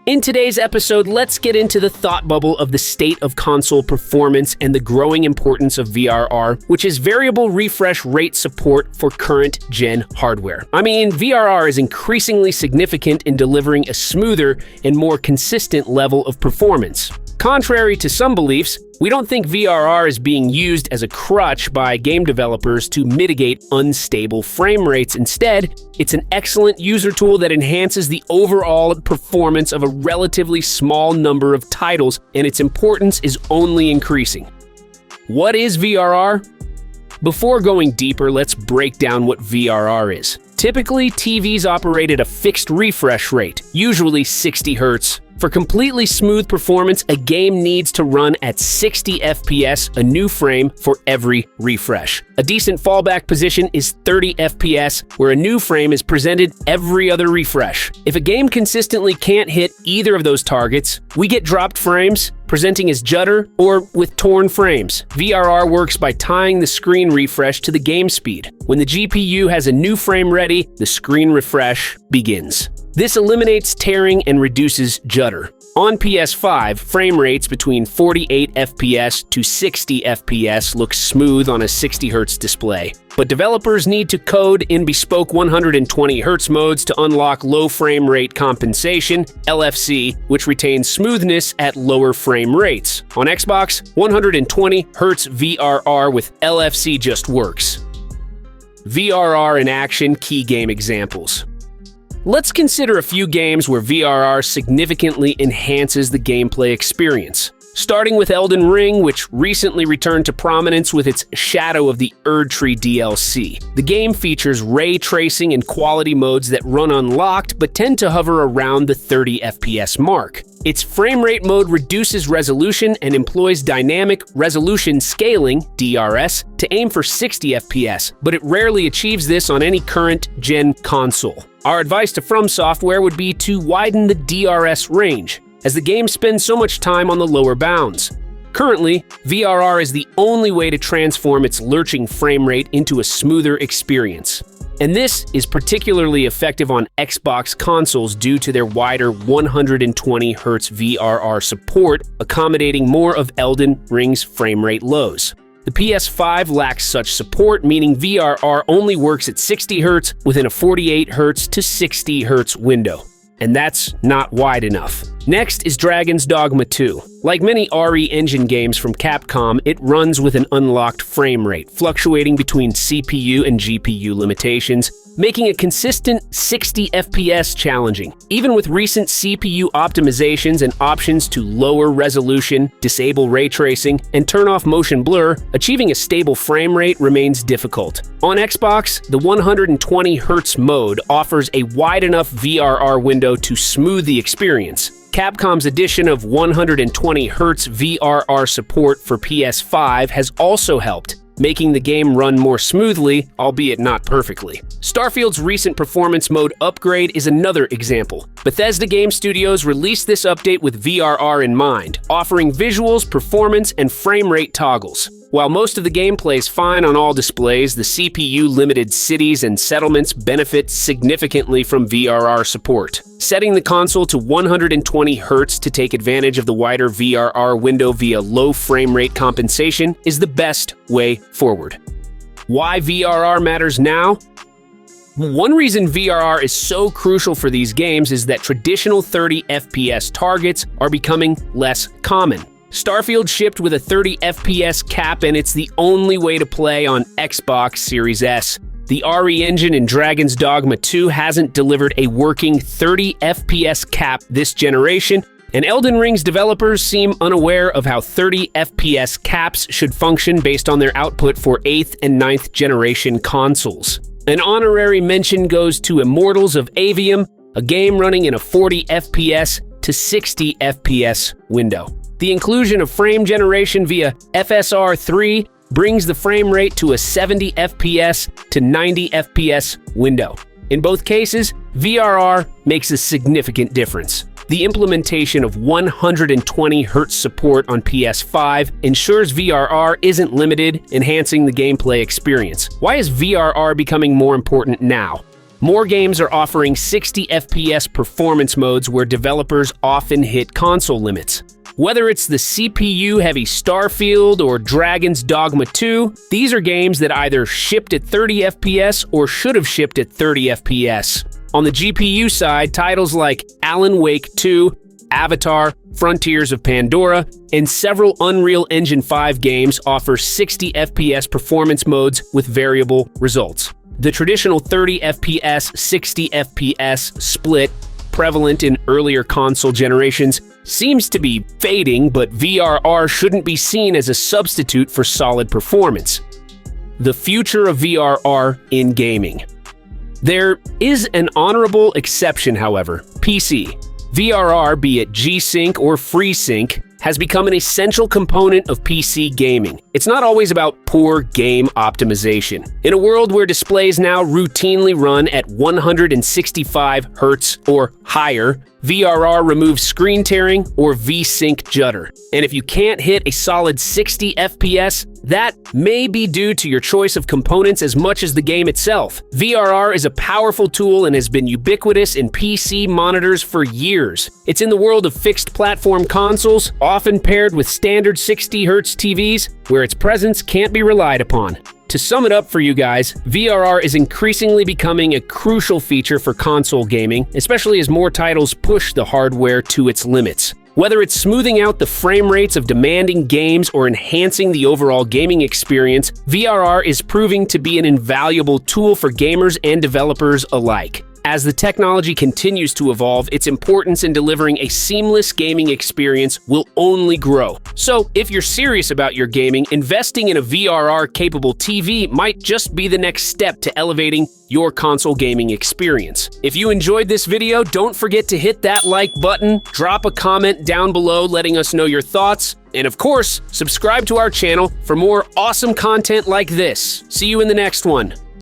In today's episode, let's get into the thought bubble of the state of console performance and the growing importance of VRR, which is variable refresh rate support for current-gen hardware. I mean, VRR is increasingly significant in delivering a smoother and more consistent level of performance. Contrary to some beliefs, we don't think VRR is being used as a crutch by game developers to mitigate unstable frame rates. Instead, it's an excellent user tool that enhances the overall performance of a relatively small number of titles, and its importance is only increasing. What is VRR? Before going deeper, let's break down what VRR is. Typically, TVs operate at a fixed refresh rate, usually 60 Hz. For completely smooth performance, a game needs to run at 60 FPS, a new frame, for every refresh. A decent fallback position is 30 FPS, where a new frame is presented every other refresh. If a game consistently can't hit either of those targets, we get dropped frames, presenting as judder, or with torn frames. VRR works by tying the screen refresh to the game speed. When the GPU has a new frame ready, the screen refresh begins. This eliminates tearing and reduces judder. On PS5, frame rates between 48 FPS to 60 FPS look smooth on a 60 Hz display. But developers need to code in bespoke 120 Hz modes to unlock low frame rate compensation, LFC, which retains smoothness at lower frame rates. On Xbox, 120 Hz VRR with LFC just works. VRR in action, key game examples. Let's consider a few games where VRR significantly enhances the gameplay experience. Starting with Elden Ring, which recently returned to prominence with its Shadow of the Erdtree DLC. The game features ray tracing and quality modes that run unlocked but tend to hover around the 30 FPS mark. Its frame rate mode reduces resolution and employs dynamic resolution scaling, DRS, to aim for 60 FPS, but it rarely achieves this on any current-gen console. Our advice to From Software would be to widen the DRS range, as the game spends so much time on the lower bounds. Currently, VRR is the only way to transform its lurching frame rate into a smoother experience. And this is particularly effective on Xbox consoles due to their wider 120 Hz VRR support, accommodating more of Elden Ring's frame rate lows. The PS5 lacks such support, meaning VRR only works at 60 Hz within a 48 Hz to 60 Hz window. And that's not wide enough. Next is Dragon's Dogma 2. Like many RE Engine games from Capcom, it runs with an unlocked frame rate, fluctuating between CPU and GPU limitations, making a consistent 60 FPS challenging. Even with recent CPU optimizations and options to lower resolution, disable ray tracing, and turn off motion blur, achieving a stable frame rate remains difficult. On Xbox, the 120 Hz mode offers a wide enough VRR window to smooth the experience. Capcom's addition of 120 Hz VRR support for PS5 has also helped, making the game run more smoothly, albeit not perfectly. Starfield's recent performance mode upgrade is another example. Bethesda Game Studios released this update with VRR in mind, offering visuals, performance, and frame rate toggles. While most of the gameplay is fine on all displays, the CPU-limited cities and settlements benefit significantly from VRR support. Setting the console to 120 Hz to take advantage of the wider VRR window via low frame rate compensation is the best way forward. Why VRR matters now? One reason VRR is so crucial for these games is that traditional 30 FPS targets are becoming less common. Starfield shipped with a 30 FPS cap, and it's the only way to play on Xbox Series S. The RE engine in Dragon's Dogma 2 hasn't delivered a working 30 FPS cap this generation, and Elden Ring's developers seem unaware of how 30 FPS caps should function based on their output for 8th and 9th generation consoles. An honorary mention goes to Immortals of Avium, a game running in a 40 FPS to 60 FPS window. The inclusion of frame generation via FSR3 brings the frame rate to a 70 FPS to 90 FPS window. In both cases, VRR makes a significant difference. The implementation of 120 Hz support on PS5 ensures VRR isn't limited, enhancing the gameplay experience. Why is VRR becoming more important now? more games are offering 60 FPS performance modes where developers often hit console limits. Whether it's the CPU-heavy Starfield or Dragon's Dogma 2, these are games that either shipped at 30 FPS or should have shipped at 30 FPS. On the GPU side, titles like Alan Wake 2, Avatar, Frontiers of Pandora, and several Unreal Engine 5 games offer 60 FPS performance modes with variable results. The traditional 30 FPS, 60 FPS split, prevalent in earlier console generations, seems to be fading, but VRR shouldn't be seen as a substitute for solid performance. The future of VRR in gaming. There is an honorable exception, however: PC. VRR, be it G-Sync or FreeSync, has become an essential component of PC gaming. It's not always about poor game optimization. In a world where displays now routinely run at 165 Hz or higher, VRR removes screen tearing or V-Sync judder. And if you can't hit a solid 60 FPS, that may be due to your choice of components as much as the game itself. VRR is a powerful tool and has been ubiquitous in PC monitors for years. It's in the world of fixed platform consoles, often paired with standard 60 Hz TVs, where its presence can't be relied upon. To sum it up for you guys, VRR is increasingly becoming a crucial feature for console gaming, especially as more titles push the hardware to its limits. Whether it's smoothing out the frame rates of demanding games or enhancing the overall gaming experience, VRR is proving to be an invaluable tool for gamers and developers alike. As the technology continues to evolve, its importance in delivering a seamless gaming experience will only grow. So, if you're serious about your gaming, investing in a VRR-capable TV might just be the next step to elevating your console gaming experience. If you enjoyed this video, don't forget to hit that like button, drop a comment down below letting us know your thoughts, and of course, subscribe to our channel for more awesome content like this. See you in the next one.